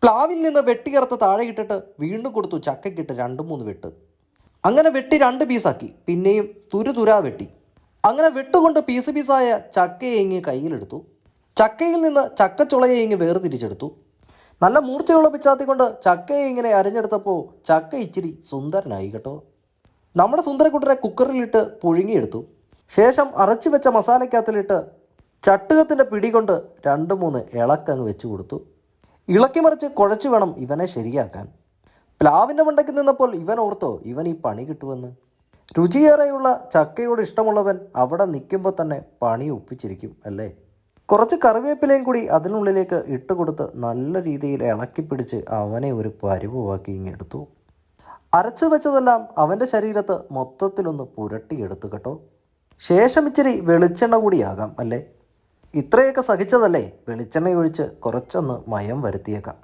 പ്ലാവിൽ നിന്ന് വെട്ടിയിറത്ത് താഴെ ഇട്ടിട്ട് വീണ്ടും കൊടുത്തു ചക്കയ്ക്കിട്ട് 2-3 വെട്ട്. അങ്ങനെ വെട്ടി 2 പീസാക്കി. പിന്നെയും തുരുതുരാ വെട്ടി. അങ്ങനെ വെട്ടുകൊണ്ട് പീസ് പീസായ ചക്കയെ ഇങ്ങ് കയ്യിലെടുത്തു. ചക്കയിൽ നിന്ന് ചക്കച്ചുളയെ ഇങ്ങ് വേർതിരിച്ചെടുത്തു. നല്ല മൂർച്ചയുള്ള പിച്ചാത്തി കൊണ്ട് ചക്കയെ ഇങ്ങനെ അരിഞ്ഞെടുത്തപ്പോൾ ചക്ക ഇച്ചിരി സുന്ദരനായി കേട്ടോ. നമ്മുടെ സുന്ദരക്കുട്ടനെ കുക്കറിലിട്ട് പുഴുങ്ങിയെടുത്തു. ശേഷം അരച്ചു വെച്ച മസാലയ്ക്കകത്തിലിട്ട് ചട്ടുകത്തിൻ്റെ പിടി കൊണ്ട് 2-3 ഇളക്കങ്ങ് വെച്ചു കൊടുത്തു. ഇളക്കി മറിച്ച് കുഴച്ച് വേണം ഇവനെ ശരിയാക്കാൻ. പ്ലാവിൻ്റെ മണ്ടയ്ക്ക് നിന്നപ്പോൾ ഇവൻ ഓർത്തോ ഇവൻ ഈ പണി കിട്ടുമെന്ന്. രുചിയേറെയുള്ള ചക്കയോട് ഇഷ്ടമുള്ളവൻ അവിടെ നിൽക്കുമ്പോൾ തന്നെ പണി ഒപ്പിച്ചിരിക്കും അല്ലേ. കുറച്ച് കറിവേപ്പിലയും കൂടി അതിനുള്ളിലേക്ക് ഇട്ട് കൊടുത്ത് നല്ല രീതിയിൽ ഇളക്കി പിടിച്ച് അവനെ ഒരു പരുവമാക്കി ഇങ്ങെടുത്തു. അരച്ചു വെച്ചതെല്ലാം അവൻ്റെ ശരീരത്ത് മൊത്തത്തിലൊന്ന് പുരട്ടിയെടുത്തു കേട്ടോ. ശേഷം ഇച്ചിരി വെളിച്ചെണ്ണ കൂടിയാകാം അല്ലേ. ഇത്രയൊക്കെ സഹിച്ചതല്ലേ, വെളിച്ചെണ്ണ ഒഴിച്ച് കുറച്ചൊന്ന് മയം വരുത്തിയേക്കാം.